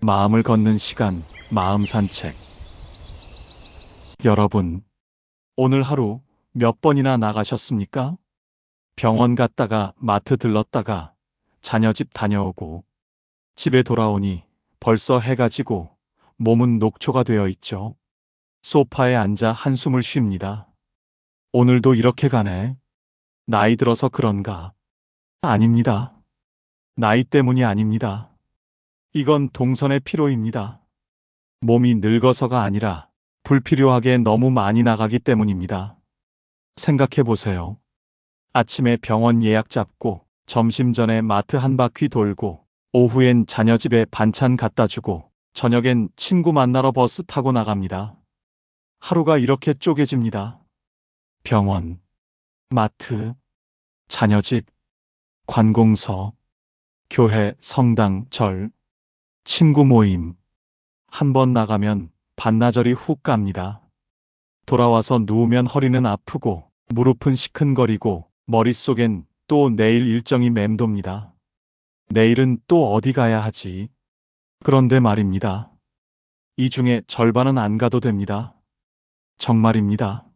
마음을 걷는 시간, 마음 산책. 여러분, 오늘 하루 몇 번이나 나가셨습니까? 병원 갔다가 마트 들렀다가 자녀 집 다녀오고 집에 돌아오니 벌써 해가 지고 몸은 녹초가 되어 있죠. 소파에 앉아 한숨을 쉽니다. 오늘도 이렇게 가네. 나이 들어서 그런가? 아닙니다. 나이 때문이 아닙니다. 이건 동선의 피로입니다. 몸이 늙어서가 아니라 불필요하게 너무 많이 나가기 때문입니다. 생각해 보세요. 아침에 병원 예약 잡고, 점심 전에 마트 한 바퀴 돌고, 오후엔 자녀 집에 반찬 갖다 주고, 저녁엔 친구 만나러 버스 타고 나갑니다. 하루가 이렇게 쪼개집니다. 병원, 마트, 자녀 집, 관공서, 교회, 성당, 절, 친구 모임. 한 번 나가면 반나절이 훅 갑니다. 돌아와서 누우면 허리는 아프고 무릎은 시큰거리고 머릿속엔 또 내일 일정이 맴돕니다. 내일은 또 어디 가야 하지? 그런데 말입니다. 이 중에 절반은 안 가도 됩니다. 정말입니다.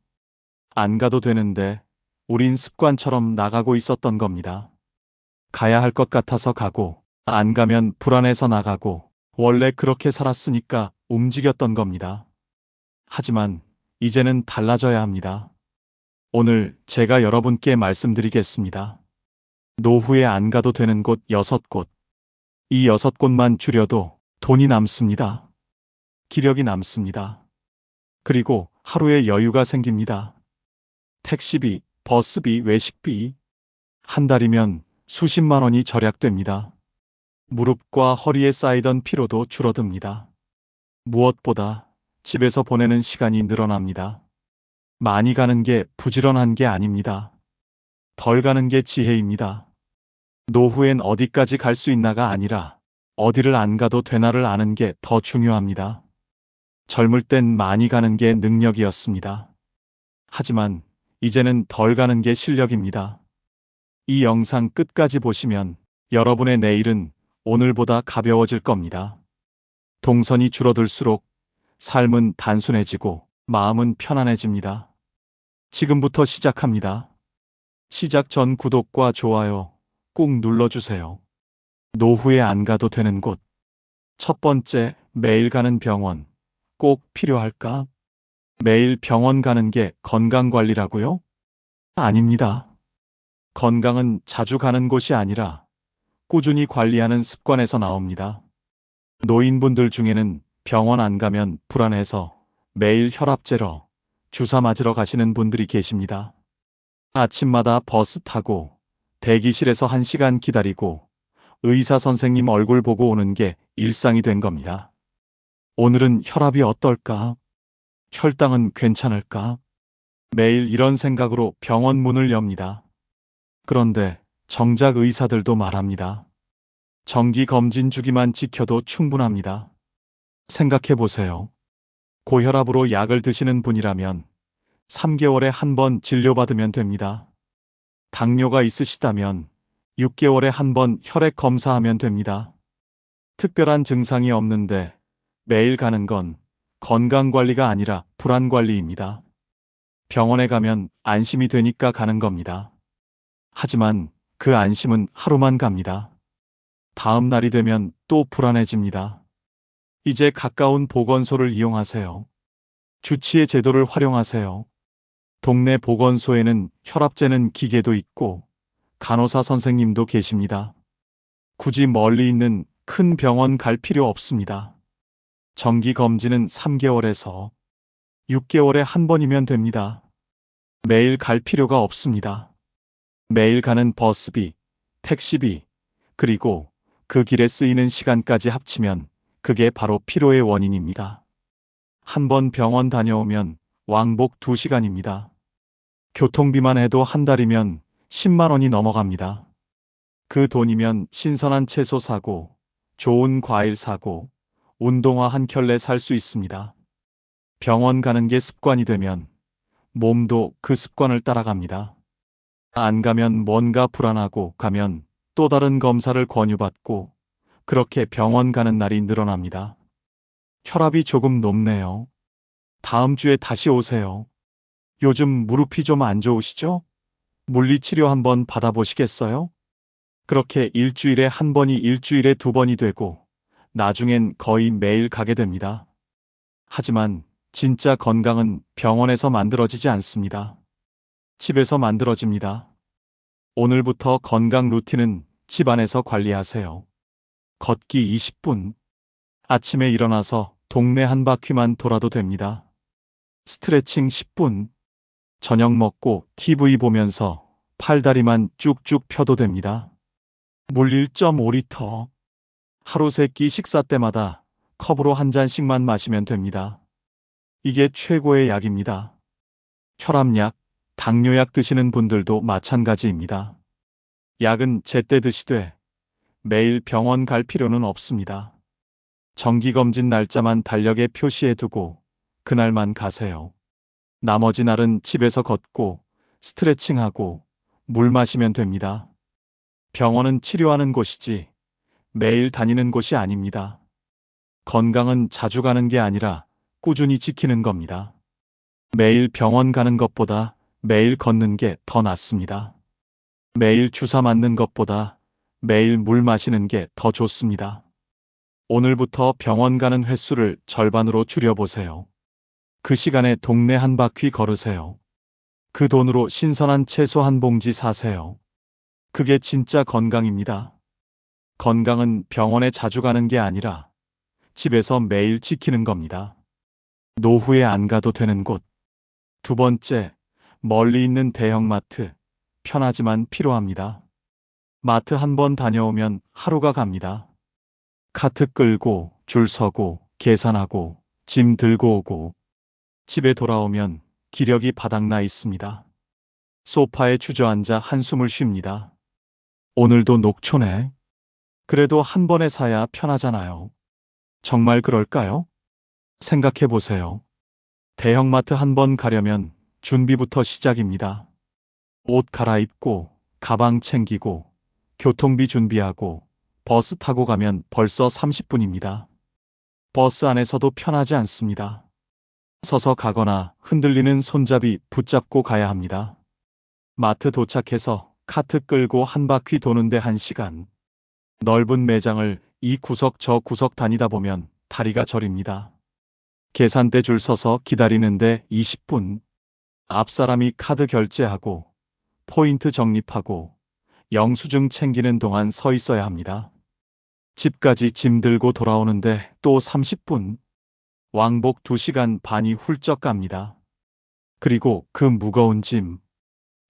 안 가도 되는데 우린 습관처럼 나가고 있었던 겁니다. 가야 할 것 같아서 가고, 안 가면 불안해서 나가고, 원래 그렇게 살았으니까 움직였던 겁니다. 하지만 이제는 달라져야 합니다. 오늘 제가 여러분께 말씀드리겠습니다. 노후에 안 가도 되는 곳 6곳. 이 6곳만 줄여도 돈이 남습니다. 기력이 남습니다. 그리고 하루에 여유가 생깁니다. 택시비, 버스비, 외식비. 한 달이면 수십만 원이 절약됩니다. 무릎과 허리에 쌓이던 피로도 줄어듭니다. 무엇보다 집에서 보내는 시간이 늘어납니다. 많이 가는 게 부지런한 게 아닙니다. 덜 가는 게 지혜입니다. 노후엔 어디까지 갈 수 있나가 아니라 어디를 안 가도 되나를 아는 게 더 중요합니다. 젊을 땐 많이 가는 게 능력이었습니다. 하지만 이제는 덜 가는 게 실력입니다. 이 영상 끝까지 보시면 여러분의 내일은 오늘보다 가벼워질 겁니다. 동선이 줄어들수록 삶은 단순해지고 마음은 편안해집니다. 지금부터 시작합니다. 시작 전 구독과 좋아요 꾹 눌러주세요. 노후에 안 가도 되는 곳. 첫 번째, 매일 가는 병원. 꼭 필요할까? 매일 병원 가는 게 건강관리라고요? 아닙니다. 건강은 자주 가는 곳이 아니라 꾸준히 관리하는 습관에서 나옵니다. 노인분들 중에는 병원 안 가면 불안해서 매일 혈압 재러, 주사 맞으러 가시는 분들이 계십니다. 아침마다 버스 타고 대기실에서 1시간 기다리고 의사 선생님 얼굴 보고 오는 게 일상이 된 겁니다. 오늘은 혈압이 어떨까? 혈당은 괜찮을까? 매일 이런 생각으로 병원 문을 엽니다. 그런데 정작 의사들도 말합니다. 정기 검진 주기만 지켜도 충분합니다. 생각해 보세요. 고혈압으로 약을 드시는 분이라면 3개월에 한 번 진료받으면 됩니다. 당뇨가 있으시다면 6개월에 한 번 혈액 검사하면 됩니다. 특별한 증상이 없는데 매일 가는 건 건강관리가 아니라 불안관리입니다. 병원에 가면 안심이 되니까 가는 겁니다. 하지만 그 안심은 하루만 갑니다. 다음 날이 되면 또 불안해집니다. 이제 가까운 보건소를 이용하세요. 주치의 제도를 활용하세요. 동네 보건소에는 혈압 재는 기계도 있고 간호사 선생님도 계십니다. 굳이 멀리 있는 큰 병원 갈 필요 없습니다. 정기 검진은 3개월에서 6개월에 한 번이면 됩니다. 매일 갈 필요가 없습니다. 매일 가는 버스비, 택시비, 그리고 그 길에 쓰이는 시간까지 합치면 그게 바로 피로의 원인입니다. 한 번 병원 다녀오면 왕복 2시간입니다. 교통비만 해도 한 달이면 10만 원이 넘어갑니다. 그 돈이면 신선한 채소 사고, 좋은 과일 사고, 운동화 한 켤레 살 수 있습니다. 병원 가는 게 습관이 되면 몸도 그 습관을 따라갑니다. 안 가면 뭔가 불안하고 가면 또 다른 검사를 권유받고 그렇게 병원 가는 날이 늘어납니다. 혈압이 조금 높네요. 다음 주에 다시 오세요. 요즘 무릎이 좀 안 좋으시죠? 물리치료 한번 받아보시겠어요? 그렇게 일주일에 한 번이 일주일에 두 번이 되고, 나중엔 거의 매일 가게 됩니다. 하지만 진짜 건강은 병원에서 만들어지지 않습니다. 집에서 만들어집니다. 오늘부터 건강 루틴은 집안에서 관리하세요. 걷기 20분. 아침에 일어나서 동네 한 바퀴만 돌아도 됩니다. 스트레칭 10분. 저녁 먹고 TV 보면서 팔다리만 쭉쭉 펴도 됩니다. 물 1.5리터. 하루 3끼 식사 때마다 컵으로 한 잔씩만 마시면 됩니다. 이게 최고의 약입니다. 혈압약, 당뇨약 드시는 분들도 마찬가지입니다. 약은 제때 드시되 매일 병원 갈 필요는 없습니다. 정기검진 날짜만 달력에 표시해 두고 그날만 가세요. 나머지 날은 집에서 걷고 스트레칭하고 물 마시면 됩니다. 병원은 치료하는 곳이지 매일 다니는 곳이 아닙니다. 건강은 자주 가는 게 아니라 꾸준히 지키는 겁니다. 매일 병원 가는 것보다 매일 걷는 게 더 낫습니다. 매일 주사 맞는 것보다 매일 물 마시는 게 더 좋습니다. 오늘부터 병원 가는 횟수를 절반으로 줄여보세요. 그 시간에 동네 한 바퀴 걸으세요. 그 돈으로 신선한 채소 한 봉지 사세요. 그게 진짜 건강입니다. 건강은 병원에 자주 가는 게 아니라 집에서 매일 지키는 겁니다. 노후에 안 가도 되는 곳. 두 번째, 멀리 있는 대형마트. 편하지만 필요합니다. 마트 한 번 다녀오면 하루가 갑니다. 카트 끌고, 줄 서고, 계산하고, 짐 들고 오고, 집에 돌아오면 기력이 바닥나 있습니다. 소파에 주저앉아 한숨을 쉽니다. 오늘도 녹초네. 그래도 한 번에 사야 편하잖아요. 정말 그럴까요? 생각해 보세요. 대형마트 한 번 가려면 준비부터 시작입니다. 옷 갈아입고, 가방 챙기고, 교통비 준비하고, 버스 타고 가면 벌써 30분입니다. 버스 안에서도 편하지 않습니다. 서서 가거나 흔들리는 손잡이 붙잡고 가야 합니다. 마트 도착해서 카트 끌고 한 바퀴 도는데 1시간. 넓은 매장을 이 구석 저 구석 다니다 보면 다리가 저립니다. 계산대 줄 서서 기다리는데 20분. 앞 사람이 카드 결제하고 포인트 적립하고 영수증 챙기는 동안 서 있어야 합니다. 집까지 짐 들고 돌아오는데 또 30분. 왕복 2시간 반이 훌쩍 갑니다. 그리고 그 무거운 짐.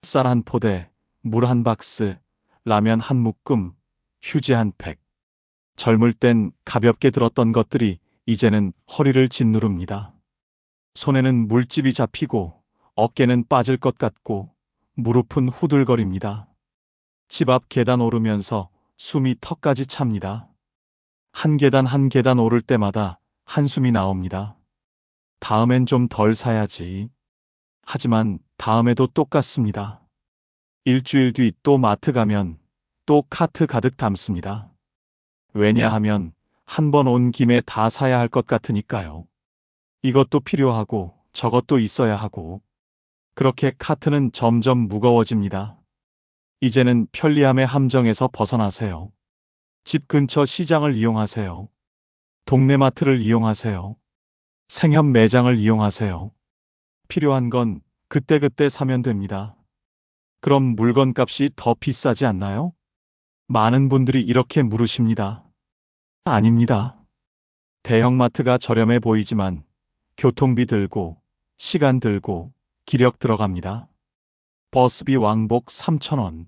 쌀 한 포대, 물 한 박스, 라면 한 묶음, 휴지 한 팩. 젊을 땐 가볍게 들었던 것들이 이제는 허리를 짓누릅니다. 손에는 물집이 잡히고 어깨는 빠질 것 같고 무릎은 후들거립니다. 집 앞 계단 오르면서 숨이 턱까지 찹니다. 한 계단 한 계단 오를 때마다 한숨이 나옵니다. 다음엔 좀 덜 사야지. 하지만 다음에도 똑같습니다. 일주일 뒤 또 마트 가면 또 카트 가득 담습니다. 왜냐하면 한 번 온 김에 다 사야 할 것 같으니까요. 이것도 필요하고 저것도 있어야 하고. 그렇게 카트는 점점 무거워집니다. 이제는 편리함의 함정에서 벗어나세요. 집 근처 시장을 이용하세요. 동네 마트를 이용하세요. 생협 매장을 이용하세요. 필요한 건 그때그때 사면 됩니다. 그럼 물건값이 더 비싸지 않나요? 많은 분들이 이렇게 물으십니다. 아닙니다. 대형마트가 저렴해 보이지만 교통비 들고 시간 들고 기력 들어갑니다. 버스비 왕복 3,000원.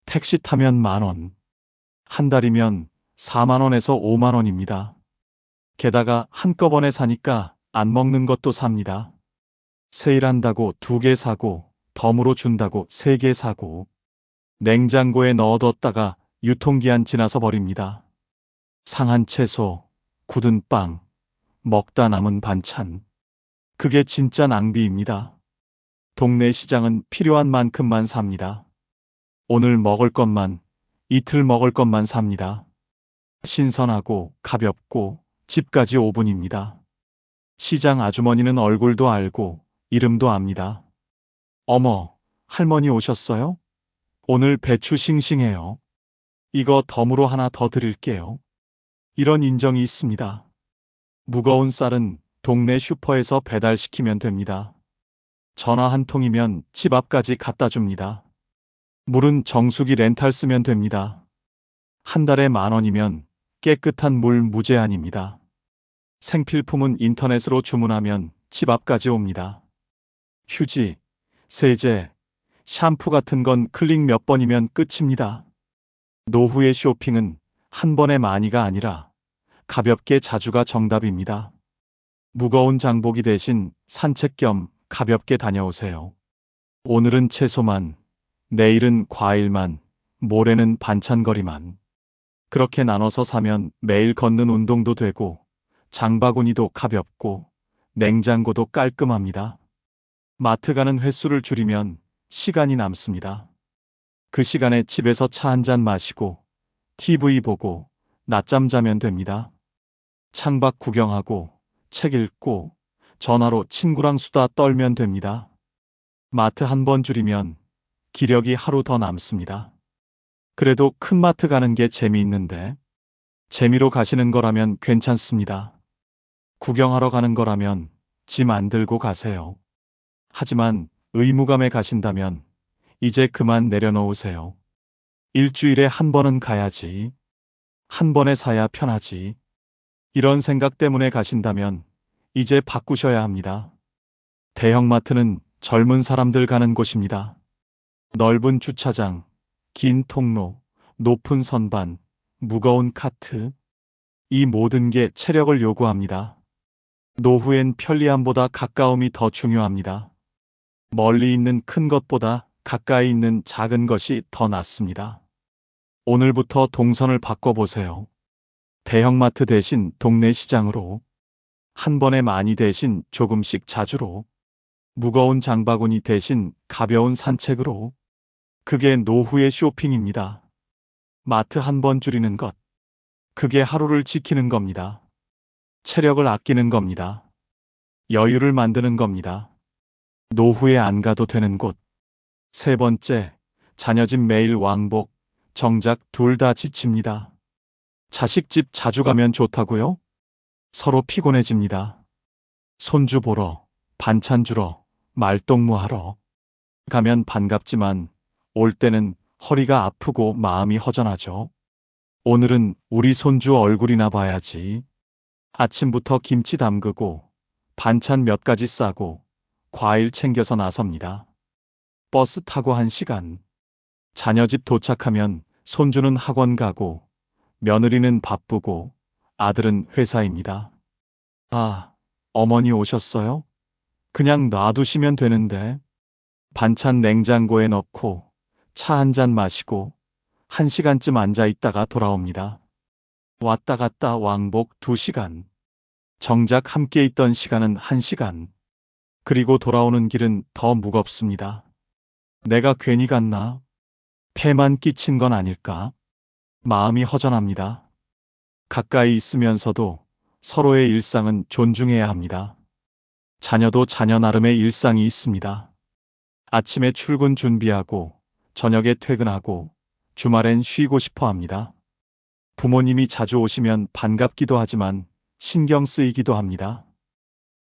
택시 타면 10,000원. 한 달이면 40,000원에서 50,000원입니다. 게다가 한꺼번에 사니까 안 먹는 것도 삽니다. 세일한다고 2개 사고 덤으로 준다고 3개 사고 냉장고에 넣어뒀다가 유통기한 지나서 버립니다. 상한 채소, 굳은 빵, 먹다 남은 반찬. 그게 진짜 낭비입니다. 동네 시장은 필요한 만큼만 삽니다. 오늘 먹을 것만, 이틀 먹을 것만 삽니다. 신선하고 가볍고 집까지 5분입니다. 시장 아주머니는 얼굴도 알고 이름도 압니다. 어머, 할머니 오셨어요? 오늘 배추 싱싱해요. 이거 덤으로 하나 더 드릴게요. 이런 인정이 있습니다. 무거운 쌀은 동네 슈퍼에서 배달시키면 됩니다. 전화 한 통이면 집 앞까지 갖다 줍니다. 물은 정수기 렌탈 쓰면 됩니다. 한 달에 10,000원이면 깨끗한 물 무제한입니다. 생필품은 인터넷으로 주문하면 집 앞까지 옵니다. 휴지, 세제, 샴푸 같은 건 클릭 몇 번이면 끝입니다. 노후의 쇼핑은 한 번에 많이가 아니라 가볍게 자주가 정답입니다. 무거운 장보기 대신 산책 겸 가볍게 다녀오세요. 오늘은 채소만, 내일은 과일만, 모레는 반찬거리만. 그렇게 나눠서 사면 매일 걷는 운동도 되고 장바구니도 가볍고 냉장고도 깔끔합니다. 마트 가는 횟수를 줄이면 시간이 남습니다. 그 시간에 집에서 차 한 잔 마시고 TV 보고 낮잠 자면 됩니다. 창밖 구경하고 책 읽고 전화로 친구랑 수다 떨면 됩니다. 마트 한 번 줄이면 기력이 하루 더 남습니다. 그래도 큰 마트 가는 게 재미있는데 재미로 가시는 거라면 괜찮습니다. 구경하러 가는 거라면 짐 안 들고 가세요. 하지만 의무감에 가신다면 이제 그만 내려놓으세요. 일주일에 한 번은 가야지. 한 번에 사야 편하지. 이런 생각 때문에 가신다면 이제 바꾸셔야 합니다. 대형마트는 젊은 사람들 가는 곳입니다. 넓은 주차장, 긴 통로, 높은 선반, 무거운 카트. 이 모든 게 체력을 요구합니다. 노후엔 편리함보다 가까움이 더 중요합니다. 멀리 있는 큰 것보다 가까이 있는 작은 것이 더 낫습니다. 오늘부터 동선을 바꿔보세요. 대형마트 대신 동네 시장으로, 한 번에 많이 대신 조금씩 자주로, 무거운 장바구니 대신 가벼운 산책으로. 그게 노후의 쇼핑입니다. 마트 한 번 줄이는 것. 그게 하루를 지키는 겁니다. 체력을 아끼는 겁니다. 여유를 만드는 겁니다. 노후에 안 가도 되는 곳. 세 번째, 자녀 집 매일 왕복. 정작 둘 다 지칩니다. 자식 집 자주 가면 좋다고요? 서로 피곤해집니다. 손주 보러, 반찬 주러, 말동무하러 가면 반갑지만 올 때는 허리가 아프고 마음이 허전하죠. 오늘은 우리 손주 얼굴이나 봐야지. 아침부터 김치 담그고 반찬 몇 가지 싸고 과일 챙겨서 나섭니다. 버스 타고 1시간. 자녀 집 도착하면 손주는 학원 가고 며느리는 바쁘고 아들은 회사입니다. 아, 어머니 오셨어요? 그냥 놔두시면 되는데. 반찬 냉장고에 넣고 차 한 잔 마시고 1시간쯤 앉아 있다가 돌아옵니다. 왔다 갔다 왕복 2시간. 정작 함께 있던 시간은 1시간. 그리고 돌아오는 길은 더 무겁습니다. 내가 괜히 갔나? 폐만 끼친 건 아닐까? 마음이 허전합니다. 가까이 있으면서도 서로의 일상은 존중해야 합니다. 자녀도 자녀 나름의 일상이 있습니다. 아침에 출근 준비하고 저녁에 퇴근하고 주말엔 쉬고 싶어 합니다. 부모님이 자주 오시면 반갑기도 하지만 신경 쓰이기도 합니다.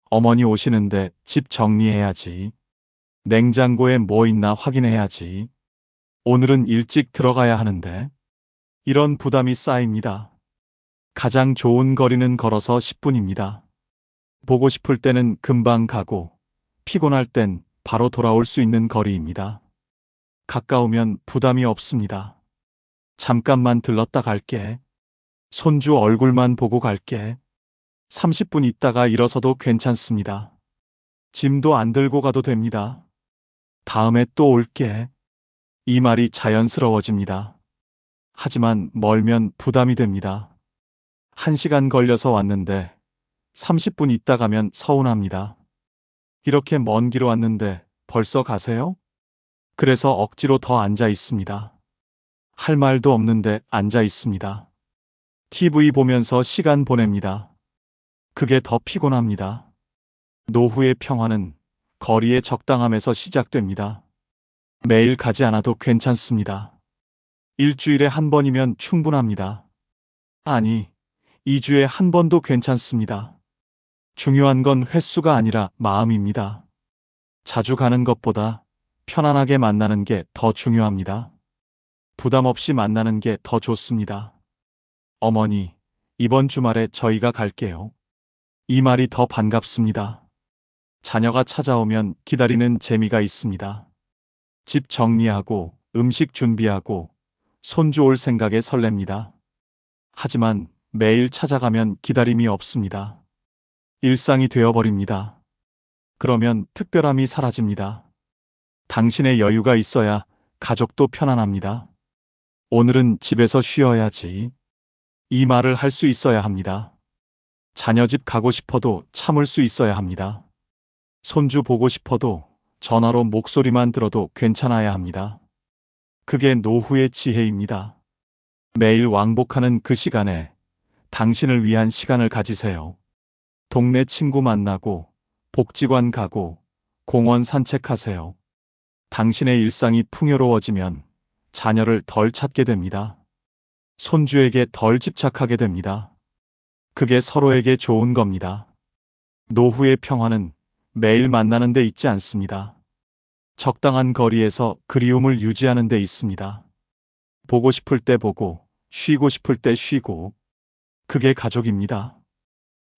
어머니 오시는데 집 정리해야지. 냉장고에 뭐 있나 확인해야지. 오늘은 일찍 들어가야 하는데. 이런 부담이 쌓입니다. 가장 좋은 거리는 걸어서 10분입니다. 보고 싶을 때는 금방 가고 피곤할 땐 바로 돌아올 수 있는 거리입니다. 가까우면 부담이 없습니다. 잠깐만 들렀다 갈게. 손주 얼굴만 보고 갈게. 30분 있다가 일어서도 괜찮습니다. 짐도 안 들고 가도 됩니다. 다음에 또 올게. 이 말이 자연스러워집니다. 하지만 멀면 부담이 됩니다. 1시간 걸려서 왔는데 30분 있다 가면 서운합니다. 이렇게 먼 길 왔는데 벌써 가세요? 그래서 억지로 더 앉아 있습니다. 할 말도 없는데 앉아 있습니다. TV 보면서 시간 보냅니다. 그게 더 피곤합니다. 노후의 평화는 거리의 적당함에서 시작됩니다. 매일 가지 않아도 괜찮습니다. 일주일에 한 번이면 충분합니다. 아니, 2주에 한 번도 괜찮습니다. 중요한 건 횟수가 아니라 마음입니다. 자주 가는 것보다 편안하게 만나는 게 더 중요합니다. 부담 없이 만나는 게 더 좋습니다. 어머니, 이번 주말에 저희가 갈게요. 이 말이 더 반갑습니다. 자녀가 찾아오면 기다리는 재미가 있습니다. 집 정리하고 음식 준비하고 손주 올 생각에 설렙니다. 하지만 매일 찾아가면 기다림이 없습니다. 일상이 되어버립니다. 그러면 특별함이 사라집니다. 당신의 여유가 있어야 가족도 편안합니다. 오늘은 집에서 쉬어야지. 이 말을 할 수 있어야 합니다. 자녀 집 가고 싶어도 참을 수 있어야 합니다. 손주 보고 싶어도 전화로 목소리만 들어도 괜찮아야 합니다. 그게 노후의 지혜입니다. 매일 왕복하는 그 시간에 당신을 위한 시간을 가지세요. 동네 친구 만나고 복지관 가고 공원 산책하세요. 당신의 일상이 풍요로워지면 자녀를 덜 찾게 됩니다. 손주에게 덜 집착하게 됩니다. 그게 서로에게 좋은 겁니다. 노후의 평화는 매일 만나는 데 있지 않습니다. 적당한 거리에서 그리움을 유지하는 데 있습니다. 보고 싶을 때 보고, 쉬고 싶을 때 쉬고, 그게 가족입니다.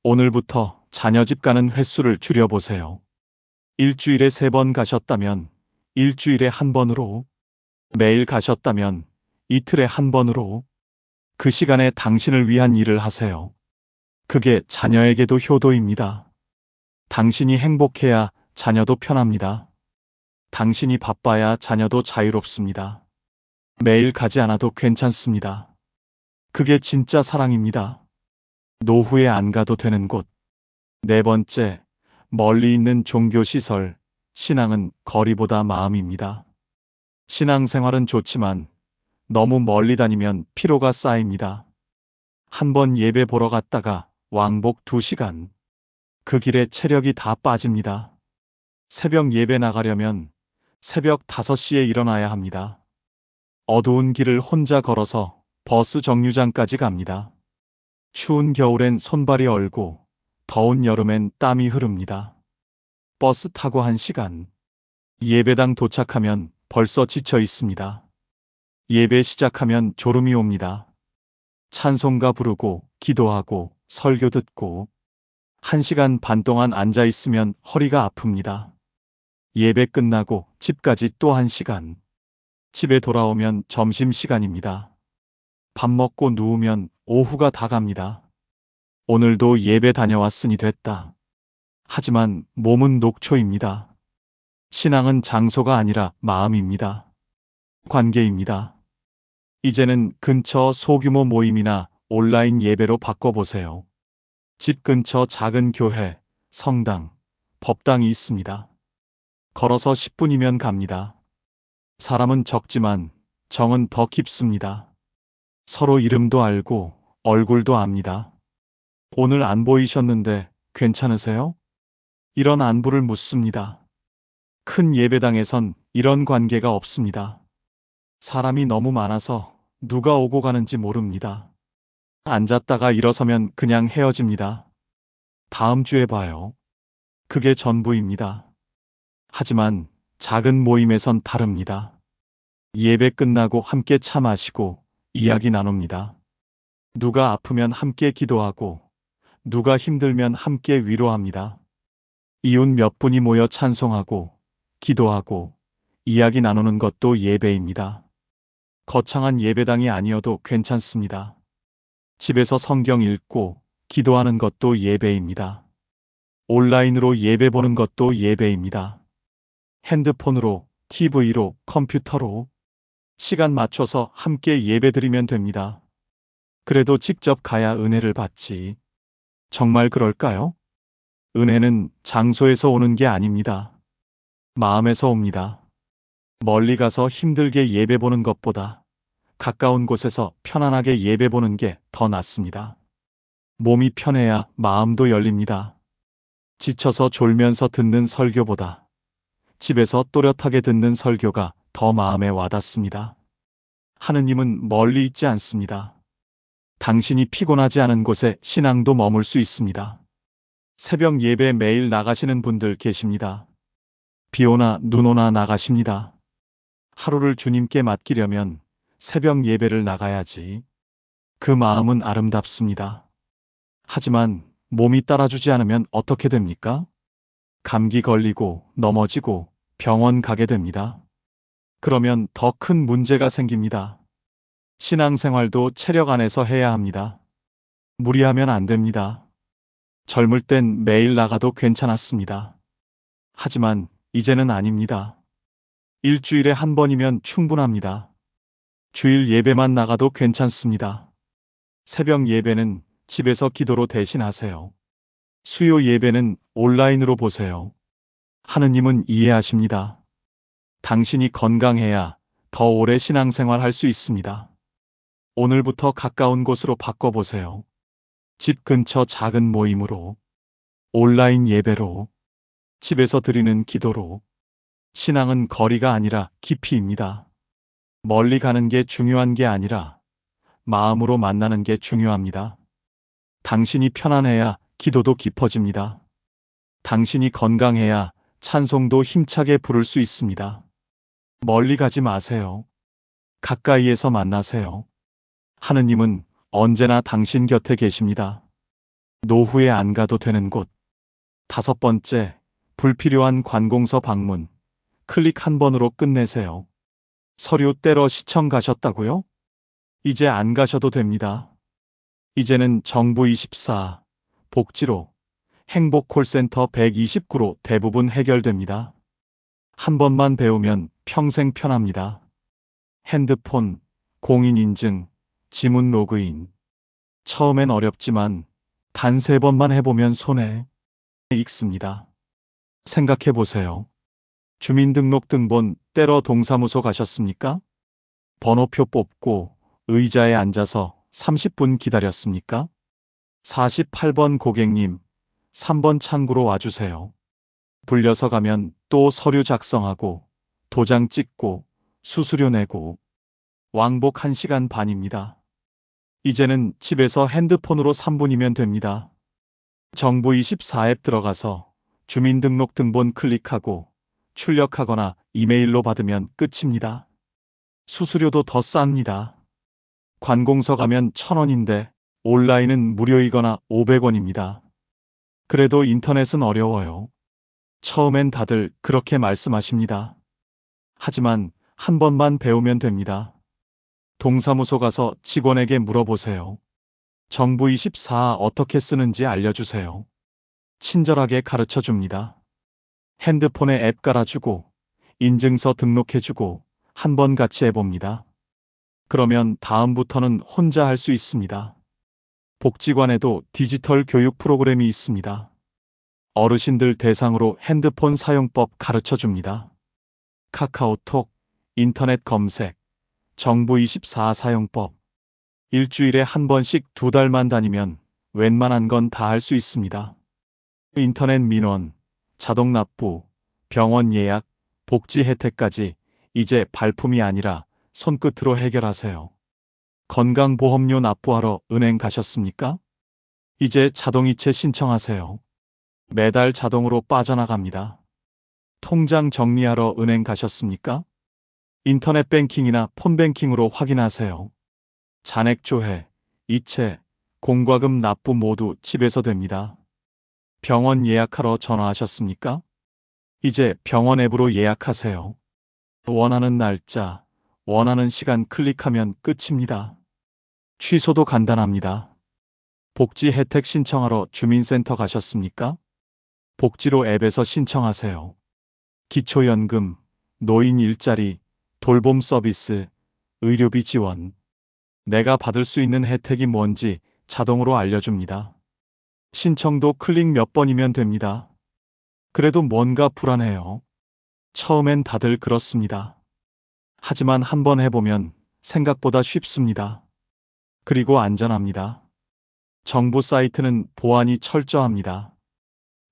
오늘부터 자녀 집 가는 횟수를 줄여보세요. 일주일에 3번 가셨다면 일주일에 1번으로, 매일 가셨다면 이틀에 1번으로, 그 시간에 당신을 위한 일을 하세요. 그게 자녀에게도 효도입니다. 당신이 행복해야 자녀도 편합니다. 당신이 바빠야 자녀도 자유롭습니다. 매일 가지 않아도 괜찮습니다. 그게 진짜 사랑입니다. 노후에 안 가도 되는 곳. 4번째, 멀리 있는 종교시설. 신앙은 거리보다 마음입니다. 신앙생활은 좋지만 너무 멀리 다니면 피로가 쌓입니다. 한 번 예배 보러 갔다가 왕복 2시간. 그 길에 체력이 다 빠집니다. 새벽 예배 나가려면 새벽 5시에 일어나야 합니다. 어두운 길을 혼자 걸어서 버스 정류장까지 갑니다. 추운 겨울엔 손발이 얼고 더운 여름엔 땀이 흐릅니다. 버스 타고 1시간. 예배당 도착하면 벌써 지쳐 있습니다. 예배 시작하면 졸음이 옵니다. 찬송가 부르고 기도하고 설교 듣고 1시간 반 동안 앉아 있으면 허리가 아픕니다. 예배 끝나고 집까지 또 1시간. 집에 돌아오면 점심시간입니다. 밥 먹고 누우면 오후가 다 갑니다. 오늘도 예배 다녀왔으니 됐다. 하지만 몸은 녹초입니다. 신앙은 장소가 아니라 마음입니다. 관계입니다. 이제는 근처 소규모 모임이나 온라인 예배로 바꿔보세요. 집 근처 작은 교회, 성당, 법당이 있습니다. 걸어서 10분이면 갑니다. 사람은 적지만 정은 더 깊습니다. 서로 이름도 알고 얼굴도 압니다. 오늘 안 보이셨는데 괜찮으세요? 이런 안부를 묻습니다. 큰 예배당에선 이런 관계가 없습니다. 사람이 너무 많아서 누가 오고 가는지 모릅니다. 앉았다가 일어서면 그냥 헤어집니다. 다음 주에 봐요. 그게 전부입니다. 하지만 작은 모임에선 다릅니다. 예배 끝나고 함께 차 마시고 이야기 나눕니다. 누가 아프면 함께 기도하고 누가 힘들면 함께 위로합니다. 이웃 몇 분이 모여 찬송하고 기도하고 이야기 나누는 것도 예배입니다. 거창한 예배당이 아니어도 괜찮습니다. 집에서 성경 읽고 기도하는 것도 예배입니다. 온라인으로 예배 보는 것도 예배입니다. 핸드폰으로, TV로, 컴퓨터로 시간 맞춰서 함께 예배드리면 됩니다. 그래도 직접 가야 은혜를 받지. 정말 그럴까요? 은혜는 장소에서 오는 게 아닙니다. 마음에서 옵니다. 멀리 가서 힘들게 예배 보는 것보다 가까운 곳에서 편안하게 예배 보는 게 더 낫습니다. 몸이 편해야 마음도 열립니다. 지쳐서 졸면서 듣는 설교보다 집에서 또렷하게 듣는 설교가 더 마음에 와닿습니다. 하느님은 멀리 있지 않습니다. 당신이 피곤하지 않은 곳에 신앙도 머물 수 있습니다. 새벽 예배 매일 나가시는 분들 계십니다. 비 오나 눈 오나 나가십니다. 하루를 주님께 맡기려면 새벽 예배를 나가야지. 그 마음은 아름답습니다. 하지만 몸이 따라주지 않으면 어떻게 됩니까? 감기 걸리고 넘어지고 병원 가게 됩니다. 그러면 더 큰 문제가 생깁니다. 신앙생활도 체력 안에서 해야 합니다. 무리하면 안 됩니다. 젊을 땐 매일 나가도 괜찮았습니다. 하지만 이제는 아닙니다. 일주일에 한 번이면 충분합니다. 주일 예배만 나가도 괜찮습니다. 새벽 예배는 집에서 기도로 대신하세요. 수요 예배는 온라인으로 보세요. 하느님은 이해하십니다. 당신이 건강해야 더 오래 신앙생활 할 수 있습니다. 오늘부터 가까운 곳으로 바꿔보세요. 집 근처 작은 모임으로, 온라인 예배로, 집에서 드리는 기도로. 신앙은 거리가 아니라 깊이입니다. 멀리 가는 게 중요한 게 아니라 마음으로 만나는 게 중요합니다. 당신이 편안해야 기도도 깊어집니다. 당신이 건강해야 찬송도 힘차게 부를 수 있습니다. 멀리 가지 마세요. 가까이에서 만나세요. 하느님은 언제나 당신 곁에 계십니다. 노후에 안 가도 되는 곳. 5번째, 불필요한 관공서 방문. 클릭 한 번으로 끝내세요. 서류 떼러 시청 가셨다고요? 이제 안 가셔도 됩니다. 이제는 정부24, 복지로, 행복콜센터 129로 대부분 해결됩니다. 한 번만 배우면 평생 편합니다. 핸드폰, 공인인증, 지문 로그인. 처음엔 어렵지만 단 3번만 해보면 손에 익습니다. 생각해보세요. 주민등록등본 떼러 동사무소 가셨습니까? 번호표 뽑고 의자에 앉아서 30분 기다렸습니까? 48번 고객님, 3번 창구로 와주세요. 불려서 가면 또 서류 작성하고 도장 찍고 수수료 내고 왕복 1시간 반입니다. 이제는 집에서 핸드폰으로 3분이면 됩니다. 정부24 앱 들어가서 주민등록등본 클릭하고 출력하거나 이메일로 받으면 끝입니다. 수수료도 더 쌉니다. 관공서 가면 1,000원인데 온라인은 무료이거나 500원입니다. 그래도 인터넷은 어려워요. 처음엔 다들 그렇게 말씀하십니다. 하지만 한 번만 배우면 됩니다. 동사무소 가서 직원에게 물어보세요. 정부24 어떻게 쓰는지 알려주세요. 친절하게 가르쳐 줍니다. 핸드폰에 앱 깔아주고 인증서 등록해주고 한번 같이 해봅니다. 그러면 다음부터는 혼자 할 수 있습니다. 복지관에도 디지털 교육 프로그램이 있습니다. 어르신들 대상으로 핸드폰 사용법 가르쳐 줍니다. 카카오톡, 인터넷 검색, 정부24 사용법. 일주일에 한 번씩 2달만 다니면 웬만한 건 다 할 수 있습니다. 인터넷 민원, 자동 납부, 병원 예약, 복지 혜택까지 이제 발품이 아니라 손끝으로 해결하세요. 건강보험료 납부하러 은행 가셨습니까? 이제 자동이체 신청하세요. 매달 자동으로 빠져나갑니다. 통장 정리하러 은행 가셨습니까? 인터넷 뱅킹이나 폰뱅킹으로 확인하세요. 잔액 조회, 이체, 공과금 납부 모두 집에서 됩니다. 병원 예약하러 전화하셨습니까? 이제 병원 앱으로 예약하세요. 원하는 날짜, 원하는 시간 클릭하면 끝입니다. 취소도 간단합니다. 복지 혜택 신청하러 주민센터 가셨습니까? 복지로 앱에서 신청하세요. 기초연금, 노인 일자리, 돌봄 서비스, 의료비 지원. 내가 받을 수 있는 혜택이 뭔지 자동으로 알려줍니다. 신청도 클릭 몇 번이면 됩니다. 그래도 뭔가 불안해요. 처음엔 다들 그렇습니다. 하지만 한번 해보면 생각보다 쉽습니다. 그리고 안전합니다. 정부 사이트는 보안이 철저합니다.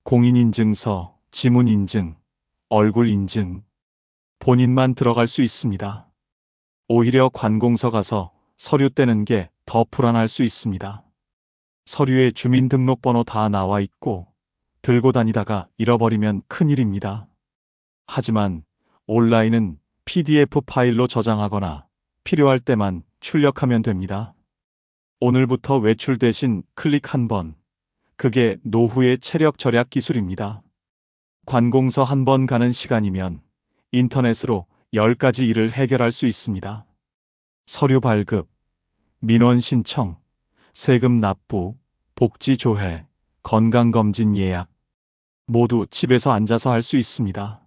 공인인증서, 지문인증, 얼굴 인증, 본인만 들어갈 수 있습니다. 오히려 관공서 가서 서류 떼는 게 더 불안할 수 있습니다. 서류에 주민등록번호 다 나와 있고 들고 다니다가 잃어버리면 큰일입니다. 하지만 온라인은 PDF 파일로 저장하거나 필요할 때만 출력하면 됩니다. 오늘부터 외출 대신 클릭 한 번. 그게 노후의 체력 절약 기술입니다. 관공서 한 번 가는 시간이면 인터넷으로 10가지 일을 해결할 수 있습니다. 서류 발급, 민원 신청, 세금 납부, 복지 조회, 건강검진 예약. 모두 집에서 앉아서 할 수 있습니다.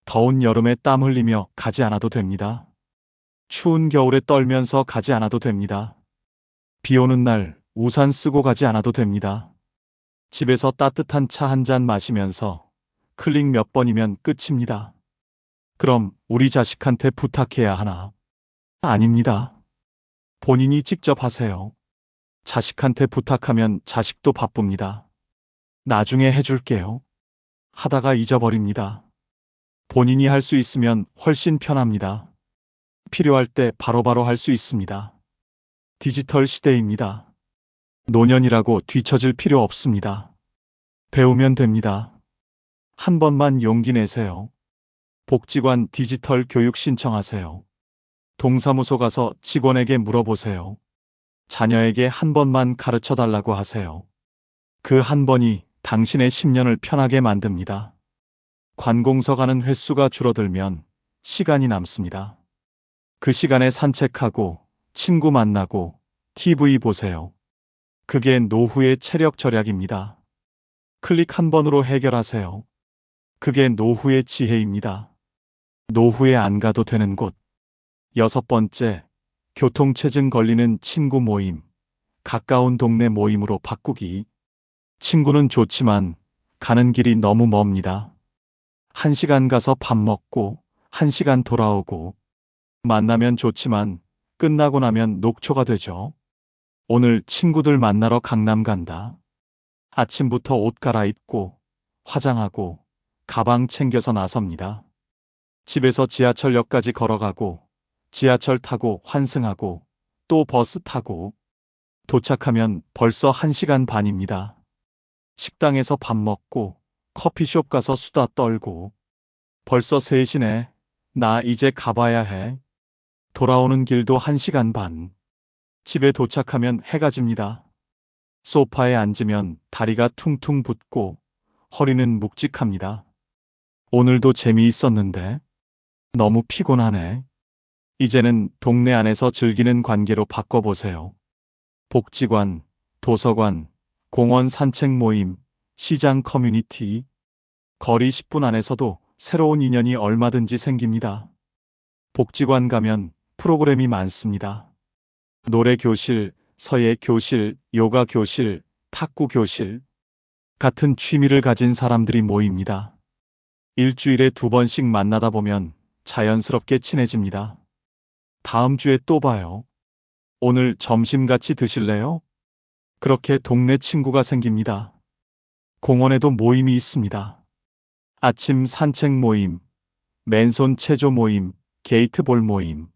더운 여름에 땀 흘리며 가지 않아도 됩니다. 추운 겨울에 떨면서 가지 않아도 됩니다. 비 오는 날 우산 쓰고 가지 않아도 됩니다. 집에서 따뜻한 차 한 잔 마시면서 클릭 몇 번이면 끝입니다. 그럼 우리 자식한테 부탁해야 하나? 아닙니다. 본인이 직접 하세요. 자식한테 부탁하면 자식도 바쁩니다. 나중에 해줄게요. 하다가 잊어버립니다. 본인이 할 수 있으면 훨씬 편합니다. 필요할 때 바로바로 할 수 있습니다. 디지털 시대입니다. 노년이라고 뒤처질 필요 없습니다. 배우면 됩니다. 한 번만 용기 내세요. 복지관 디지털 교육 신청하세요. 동사무소 가서 직원에게 물어보세요. 자녀에게 한 번만 가르쳐 달라고 하세요. 그 한 번이 당신의 10년을 편하게 만듭니다. 관공서 가는 횟수가 줄어들면 시간이 남습니다. 그 시간에 산책하고 친구 만나고 TV 보세요. 그게 노후의 체력 절약입니다. 클릭 한 번으로 해결하세요. 그게 노후의 지혜입니다. 노후에 안 가도 되는 곳. 6번째, 교통체증 걸리는 친구 모임. 가까운 동네 모임으로 바꾸기. 친구는 좋지만 가는 길이 너무 멉니다. 1시간 가서 밥 먹고 1시간 돌아오고. 만나면 좋지만 끝나고 나면 녹초가 되죠. 오늘 친구들 만나러 강남 간다. 아침부터 옷 갈아입고 화장하고 가방 챙겨서 나섭니다. 집에서 지하철역까지 걸어가고 지하철 타고 환승하고 또 버스 타고 도착하면 벌써 1시간 반입니다. 식당에서 밥 먹고 커피숍 가서 수다 떨고 벌써 3시네. 나 이제 가봐야 해. 돌아오는 길도 1시간 반. 집에 도착하면 해가 집니다. 소파에 앉으면 다리가 퉁퉁 붓고 허리는 묵직합니다. 오늘도 재미있었는데 너무 피곤하네. 이제는 동네 안에서 즐기는 관계로 바꿔보세요. 복지관, 도서관, 공원 산책 모임, 시장 커뮤니티. 거리 10분 안에서도 새로운 인연이 얼마든지 생깁니다. 복지관 가면 프로그램이 많습니다. 노래 교실, 서예 교실, 요가 교실, 탁구 교실. 같은 취미를 가진 사람들이 모입니다. 일주일에 2번씩 만나다 보면 자연스럽게 친해집니다. 다음 주에 또 봐요. 오늘 점심 같이 드실래요? 그렇게 동네 친구가 생깁니다. 공원에도 모임이 있습니다. 아침 산책 모임, 맨손 체조 모임, 게이트볼 모임.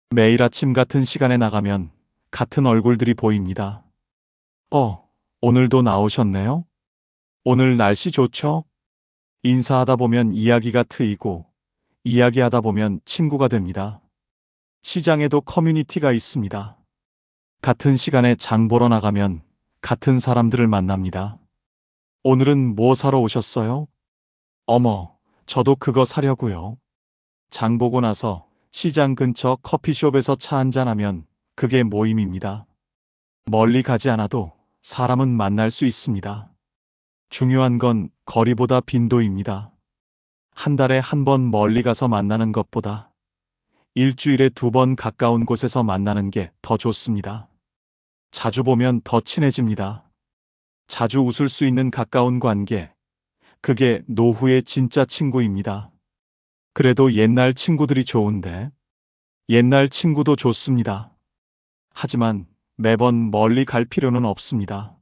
매일 아침 같은 시간에 나가면 같은 얼굴들이 보입니다. 오늘도 나오셨네요? 오늘 날씨 좋죠? 인사하다 보면 이야기가 트이고 이야기하다 보면 친구가 됩니다. 시장에도 커뮤니티가 있습니다. 같은 시간에 장 보러 나가면 같은 사람들을 만납니다. 오늘은 뭐 사러 오셨어요? 어머, 저도 그거 사려고요. 장 보고 나서 시장 근처 커피숍에서 차 한잔하면 그게 모임입니다. 멀리 가지 않아도 사람은 만날 수 있습니다. 중요한 건 거리보다 빈도입니다. 한 달에 한 번 멀리 가서 만나는 것보다 일주일에 2번 가까운 곳에서 만나는 게 더 좋습니다. 자주 보면 더 친해집니다. 자주 웃을 수 있는 가까운 관계. 그게 노후의 진짜 친구입니다. 그래도 옛날 친구들이 좋은데. 옛날 친구도 좋습니다. 하지만 매번 멀리 갈 필요는 없습니다.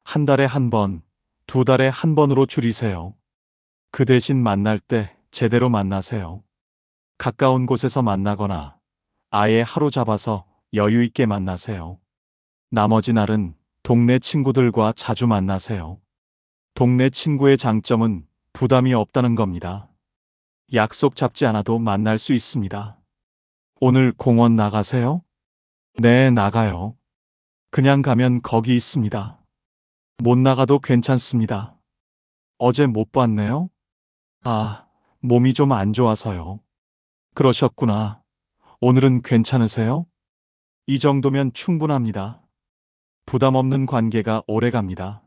한 달에 한 번, 두 달에 한 번으로 줄이세요. 그 대신 만날 때 제대로 만나세요. 가까운 곳에서 만나거나 아예 하루 잡아서 여유 있게 만나세요. 나머지 날은 동네 친구들과 자주 만나세요. 동네 친구의 장점은 부담이 없다는 겁니다. 약속 잡지 않아도 만날 수 있습니다. 오늘 공원 나가세요? 네, 나가요. 그냥 가면 거기 있습니다. 못 나가도 괜찮습니다. 어제 못 봤네요? 아, 몸이 좀 안 좋아서요. 그러셨구나. 오늘은 괜찮으세요? 이 정도면 충분합니다. 부담 없는 관계가 오래 갑니다.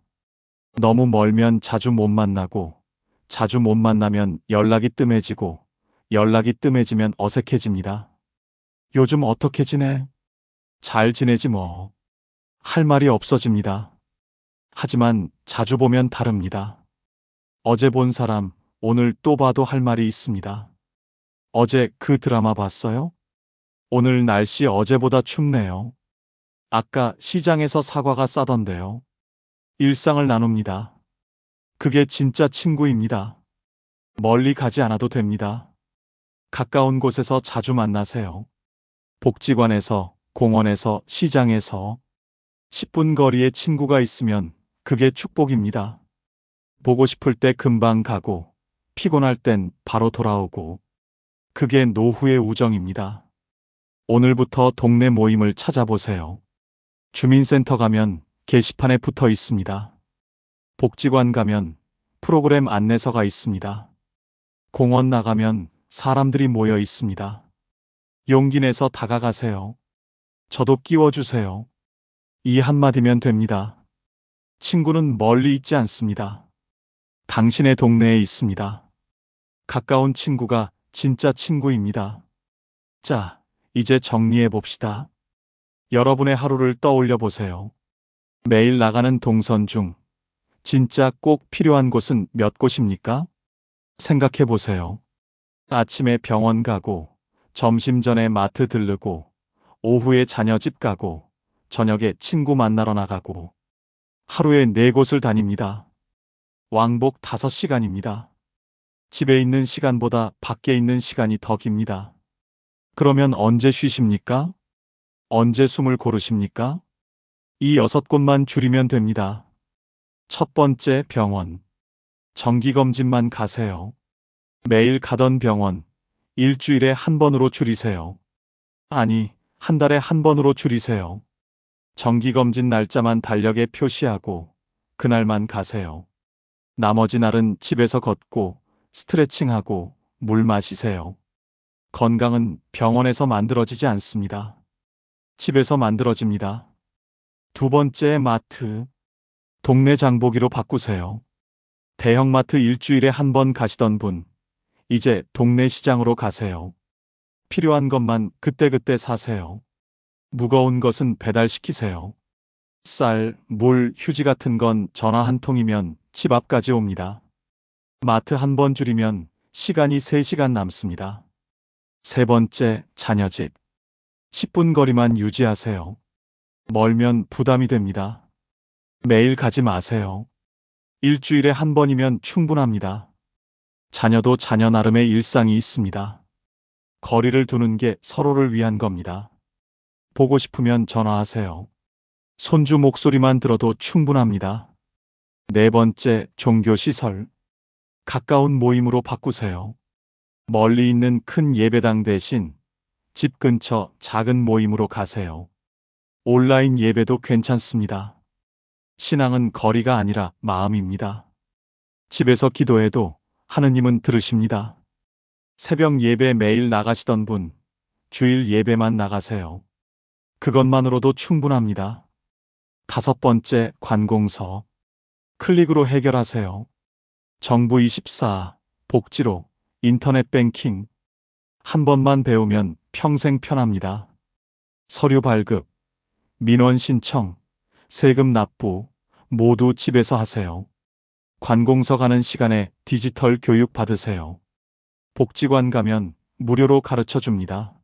너무 멀면 자주 못 만나고, 자주 못 만나면 연락이 뜸해지고, 연락이 뜸해지면 어색해집니다. 요즘 어떻게 지내? 잘 지내지 뭐. 할 말이 없어집니다. 하지만 자주 보면 다릅니다. 어제 본 사람, 오늘 또 봐도 할 말이 있습니다. 어제 그 드라마 봤어요? 오늘 날씨 어제보다 춥네요. 아까 시장에서 사과가 싸던데요. 일상을 나눕니다. 그게 진짜 친구입니다. 멀리 가지 않아도 됩니다. 가까운 곳에서 자주 만나세요. 복지관에서, 공원에서, 시장에서 10분 거리에 친구가 있으면 그게 축복입니다. 보고 싶을 때 금방 가고, 피곤할 땐 바로 돌아오고, 그게 노후의 우정입니다. 오늘부터 동네 모임을 찾아보세요. 주민센터 가면 게시판에 붙어 있습니다. 복지관 가면 프로그램 안내서가 있습니다. 공원 나가면 사람들이 모여 있습니다. 용기 내서 다가가세요. 저도 끼워주세요. 이 한마디면 됩니다. 친구는 멀리 있지 않습니다. 당신의 동네에 있습니다. 가까운 친구가 진짜 친구입니다. 자, 이제 정리해 봅시다. 여러분의 하루를 떠올려 보세요. 매일 나가는 동선 중 진짜 꼭 필요한 곳은 몇 곳입니까? 생각해 보세요. 아침에 병원 가고, 점심 전에 마트 들르고, 오후에 자녀 집 가고, 저녁에 친구 만나러 나가고, 하루에 4곳을 다닙니다. 왕복 5시간입니다. 집에 있는 시간보다 밖에 있는 시간이 더 깁니다. 그러면 언제 쉬십니까? 언제 숨을 고르십니까? 이 6곳만 줄이면 됩니다. 첫 번째, 병원. 정기검진만 가세요. 매일 가던 병원, 일주일에 한 번으로 줄이세요. 아니, 한 달에 한 번으로 줄이세요. 정기검진 날짜만 달력에 표시하고, 그날만 가세요. 나머지 날은 집에서 걷고, 스트레칭하고, 물 마시세요. 건강은 병원에서 만들어지지 않습니다. 집에서 만들어집니다. 두 번째, 마트. 동네 장보기로 바꾸세요. 대형마트 일주일에 한 번 가시던 분, 이제 동네 시장으로 가세요. 필요한 것만 그때그때 사세요. 무거운 것은 배달시키세요. 쌀, 물, 휴지 같은 건 전화 한 통이면 집 앞까지 옵니다. 마트 한 번 줄이면 시간이 3시간 남습니다. 세 번째, 자녀 집. 10분 거리만 유지하세요. 멀면 부담이 됩니다. 매일 가지 마세요. 일주일에 한 번이면 충분합니다. 자녀도 자녀 나름의 일상이 있습니다. 거리를 두는 게 서로를 위한 겁니다. 보고 싶으면 전화하세요. 손주 목소리만 들어도 충분합니다. 네 번째, 종교시설. 가까운 모임으로 바꾸세요. 멀리 있는 큰 예배당 대신 집 근처 작은 모임으로 가세요. 온라인 예배도 괜찮습니다. 신앙은 거리가 아니라 마음입니다. 집에서 기도해도 하느님은 들으십니다. 새벽 예배 매일 나가시던 분, 주일 예배만 나가세요. 그것만으로도 충분합니다. 다섯 번째, 관공서. 클릭으로 해결하세요. 정부24, 복지로, 인터넷 뱅킹. 한 번만 배우면 평생 편합니다. 서류 발급, 민원 신청, 세금 납부, 모두 집에서 하세요. 관공서 가는 시간에 디지털 교육 받으세요. 복지관 가면 무료로 가르쳐 줍니다.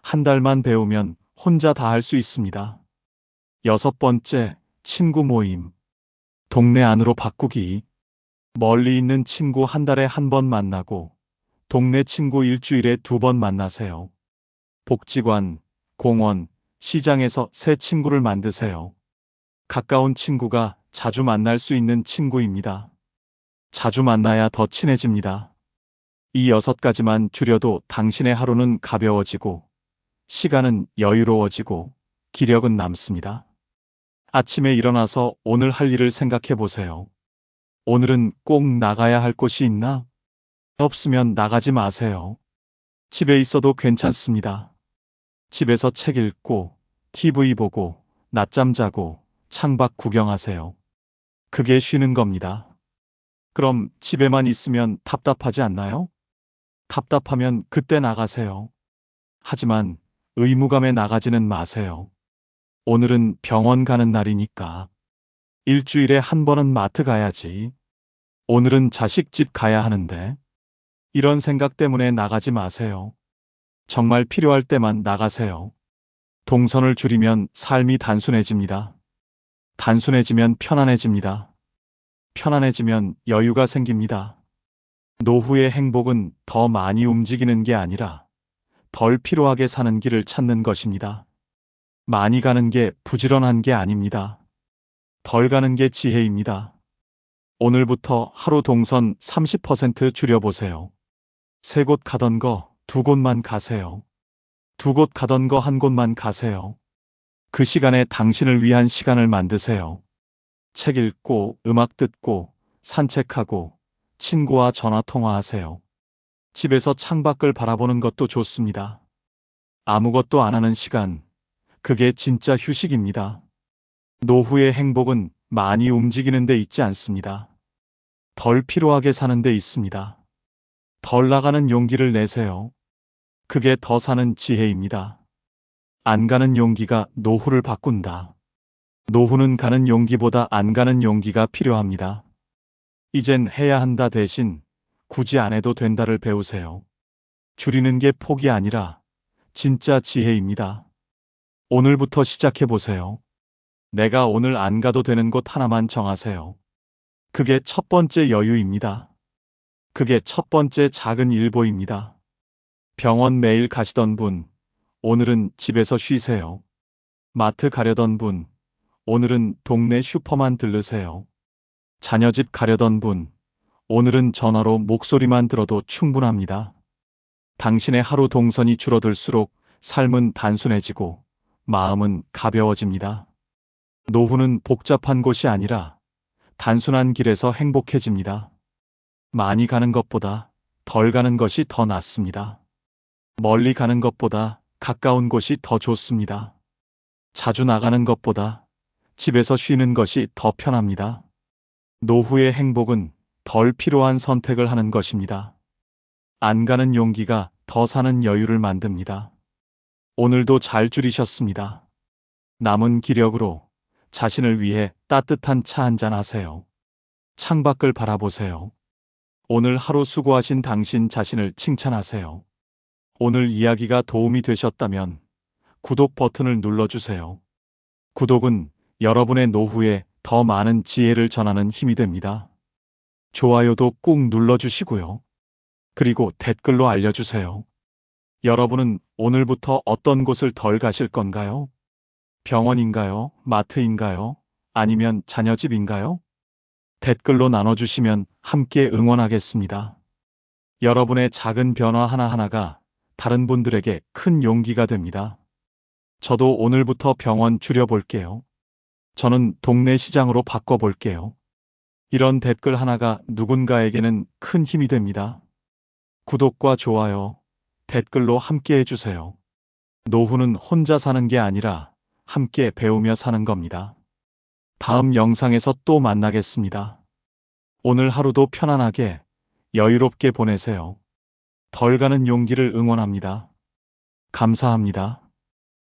한 달만 배우면 혼자 다 할 수 있습니다. 6번째, 친구 모임. 동네 안으로 바꾸기. 멀리 있는 친구 한 달에 한 번 만나고, 동네 친구 일주일에 2번 만나세요. 복지관, 공원, 시장에서 새 친구를 만드세요. 가까운 친구가 자주 만날 수 있는 친구입니다. 자주 만나야 더 친해집니다. 이 6가지만 줄여도 당신의 하루는 가벼워지고, 시간은 여유로워지고, 기력은 남습니다. 아침에 일어나서 오늘 할 일을 생각해 보세요. 오늘은 꼭 나가야 할 곳이 있나? 없으면 나가지 마세요. 집에 있어도 괜찮습니다. 집에서 책 읽고, TV 보고, 낮잠 자고, 창밖 구경하세요. 그게 쉬는 겁니다. 그럼 집에만 있으면 답답하지 않나요? 답답하면 그때 나가세요. 하지만 의무감에 나가지는 마세요. 오늘은 병원 가는 날이니까. 일주일에 한 번은 마트 가야지. 오늘은 자식 집 가야 하는데. 이런 생각 때문에 나가지 마세요. 정말 필요할 때만 나가세요. 동선을 줄이면 삶이 단순해집니다. 단순해지면 편안해집니다. 편안해지면 여유가 생깁니다. 노후의 행복은 더 많이 움직이는 게 아니라 덜 필요하게 사는 길을 찾는 것입니다. 많이 가는 게 부지런한 게 아닙니다. 덜 가는 게 지혜입니다. 오늘부터 하루 동선 30% 줄여보세요. 3곳 가던 거 2곳만 가세요. 2곳 가던 거 1곳만 가세요. 그 시간에 당신을 위한 시간을 만드세요. 책 읽고, 음악 듣고, 산책하고, 친구와 전화 통화하세요. 집에서 창밖을 바라보는 것도 좋습니다. 아무것도 안 하는 시간, 그게 진짜 휴식입니다. 노후의 행복은 많이 움직이는 데 있지 않습니다. 덜 필요하게 사는 데 있습니다. 덜 나가는 용기를 내세요. 그게 더 사는 지혜입니다. 안 가는 용기가 노후를 바꾼다. 노후는 가는 용기보다 안 가는 용기가 필요합니다. 이젠 해야 한다 대신 굳이 안 해도 된다를 배우세요. 줄이는 게 폭이 아니라 진짜 지혜입니다. 오늘부터 시작해 보세요. 내가 오늘 안 가도 되는 곳 하나만 정하세요. 그게 첫 번째 여유입니다. 그게 첫 번째 작은 일보입니다. 병원 매일 가시던 분, 오늘은 집에서 쉬세요. 마트 가려던 분, 오늘은 동네 슈퍼만 들르세요. 자녀 집 가려던 분, 오늘은 전화로 목소리만 들어도 충분합니다. 당신의 하루 동선이 줄어들수록 삶은 단순해지고 마음은 가벼워집니다. 노후는 복잡한 곳이 아니라 단순한 길에서 행복해집니다. 많이 가는 것보다 덜 가는 것이 더 낫습니다. 멀리 가는 것보다 가까운 곳이 더 좋습니다. 자주 나가는 것보다 집에서 쉬는 것이 더 편합니다. 노후의 행복은 덜 필요한 선택을 하는 것입니다. 안 가는 용기가 더 사는 여유를 만듭니다. 오늘도 잘 줄이셨습니다. 남은 기력으로 자신을 위해 따뜻한 차 한잔 하세요. 창밖을 바라보세요. 오늘 하루 수고하신 당신 자신을 칭찬하세요. 오늘 이야기가 도움이 되셨다면 구독 버튼을 눌러주세요. 구독은 여러분의 노후에 더 많은 지혜를 전하는 힘이 됩니다. 좋아요도 꾹 눌러주시고요. 그리고 댓글로 알려주세요. 여러분은 오늘부터 어떤 곳을 덜 가실 건가요? 병원인가요? 마트인가요? 아니면 자녀 집인가요? 댓글로 나눠주시면 함께 응원하겠습니다. 여러분의 작은 변화 하나하나가 다른 분들에게 큰 용기가 됩니다. 저도 오늘부터 병원 줄여볼게요. 저는 동네 시장으로 바꿔볼게요. 이런 댓글 하나가 누군가에게는 큰 힘이 됩니다. 구독과 좋아요, 댓글로 함께 해주세요. 노후는 혼자 사는 게 아니라 함께 배우며 사는 겁니다. 다음 영상에서 또 만나겠습니다. 오늘 하루도 편안하게, 여유롭게 보내세요. 덜 가는 용기를 응원합니다. 감사합니다.